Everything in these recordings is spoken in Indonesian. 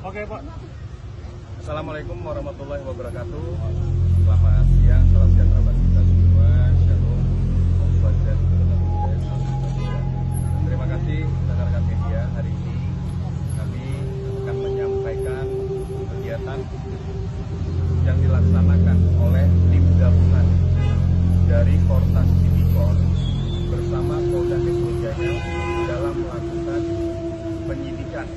Oke, Pak. Assalamualaikum warahmatullahi wabarakatuh. Selamat siang, salam sejahtera bagi kita semua. Shalom, Om Swastiastu, Namo Buddhaya. Terima kasih rekan-rekan media. Hari ini kami akan menyampaikan kegiatan yang dilaksanakan oleh tim gabungan dari Kortas Tipikor bersama Polda Metro Jaya dalam melakukan penyidikan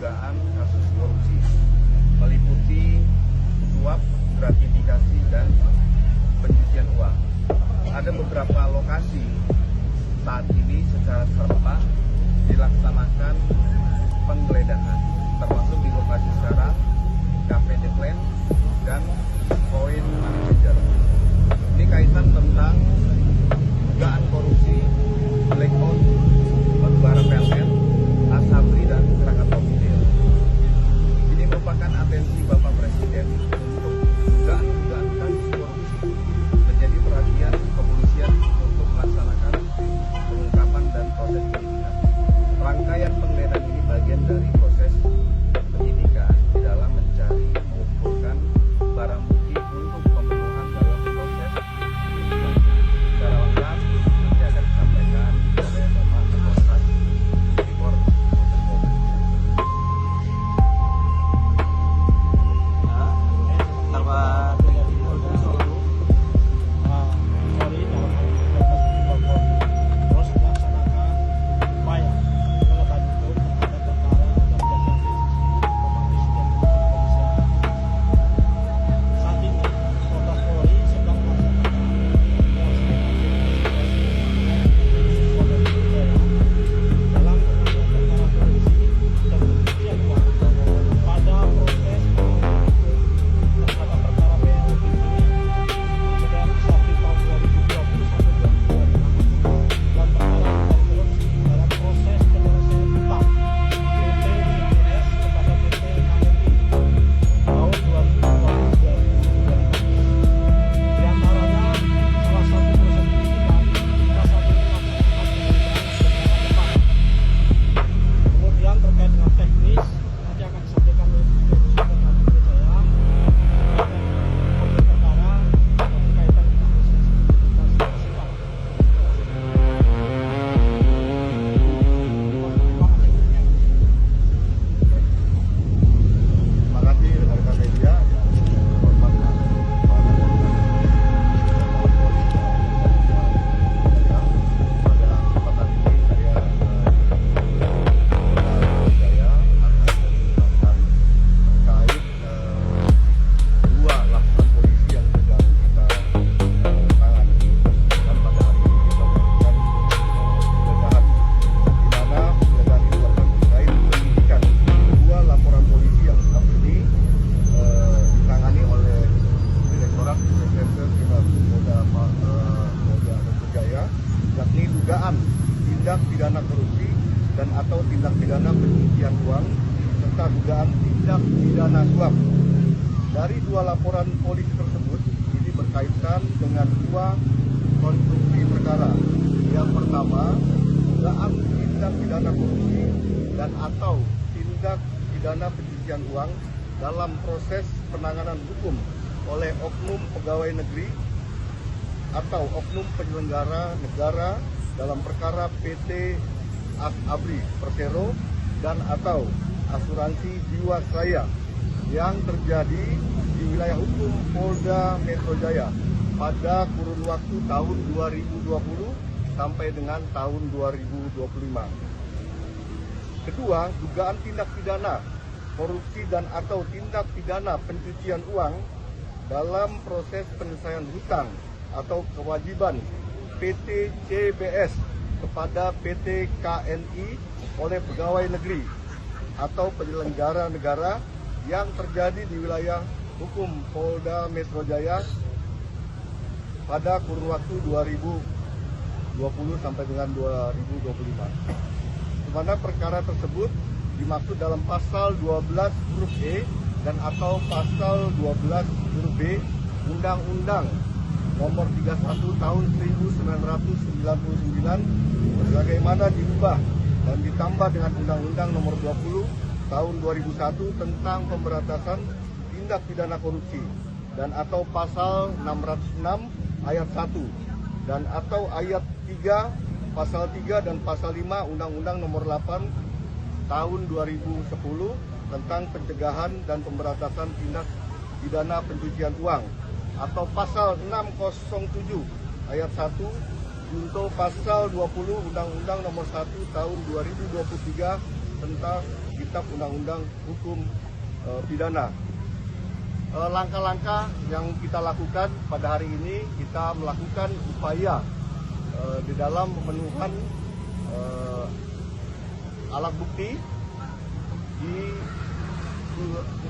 dugaan kasus korupsi meliputi suap, gratifikasi, dan pencucian uang. Ada beberapa lokasi saat ini secara serentak dilaksanakan penggeledahan, termasuk di lokasi sekarang Cafe The Plan dan Point Manager. Ini kaitan tentang dugaan korupsi blackout batubara PLN, Asabri, dan Krakatau Steel. Ini merupakan atensi Bapak Presiden untuk dugaan kasus korupsi menjadi perhatian kepolisian untuk melaksanakan pengungkapan dan proses penyidikan. Rangkaian penggeledahan ini bagian dari proses penyidikan di dalam mencari mengumpulkan barang bukti untuk pemenuhan dalam proses penyidikan. Secara lengkap nanti akan disampaikan oleh Bapak Kapolres Tipikor. Tindak pidana korupsi dan atau tindak pidana pencucian uang serta dugaan tindak pidana suap. Dari dua laporan polisi tersebut ini berkaitan dengan dua konstruksi perkara. Yang pertama, dugaan tindak pidana korupsi dan atau tindak pidana pencucian uang dalam proses penanganan hukum oleh oknum pegawai negeri atau oknum penyelenggara negara dalam perkara PT Asabri Persero dan atau asuransi Jiwasraya yang terjadi di wilayah hukum Polda Metro Jaya pada kurun waktu tahun 2020 sampai dengan tahun 2025. Kedua, dugaan tindak pidana korupsi dan atau tindak pidana pencucian uang dalam proses penyelesaian hutang atau kewajiban PT CBS kepada PT KNI oleh pegawai negeri atau penyelenggara negara yang terjadi di wilayah hukum Polda Metro Jaya pada kurun waktu 2020 sampai dengan 2025. Di mana perkara tersebut dimaksud dalam pasal 12 huruf E dan atau pasal 12 huruf B Undang-Undang Nomor 31 Tahun 1999 sebagaimana diubah dan ditambah dengan Undang-Undang Nomor 20 tahun 2001 tentang pemberantasan tindak pidana korupsi dan atau pasal 606 ayat 1 dan atau ayat 3, pasal 3 dan pasal 5 Undang-Undang Nomor 8 tahun 2010 tentang pencegahan dan pemberantasan tindak pidana pencucian uang atau pasal 607 ayat 1 junto pasal 20 Undang-Undang Nomor 1 tahun 2023 tentang Kitab Undang-Undang Hukum Pidana. Langkah-langkah yang kita lakukan pada hari ini, kita melakukan upaya di dalam pemenuhan alat bukti di 8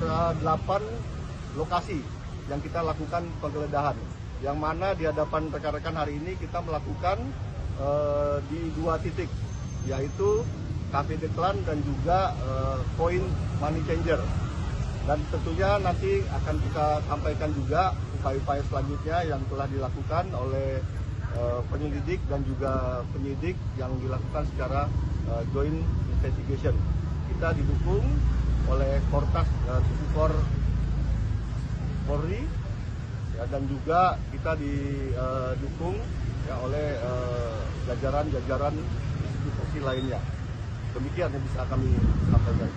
lokasi yang kita lakukan penggeledahan, yang mana di hadapan rekan-rekan hari ini kita melakukan di 2 titik, yaitu Cafe Declan dan juga Point Money Changer. Dan tentunya nanti akan kita sampaikan juga upaya-upaya selanjutnya yang telah dilakukan oleh penyelidik dan juga penyidik yang dilakukan secara joint investigation. Kita didukung oleh Kortas Tipikor Polri ya, dan juga kita didukung ya, oleh jajaran-jajaran institusi lainnya. Demikian yang bisa kami sampaikan.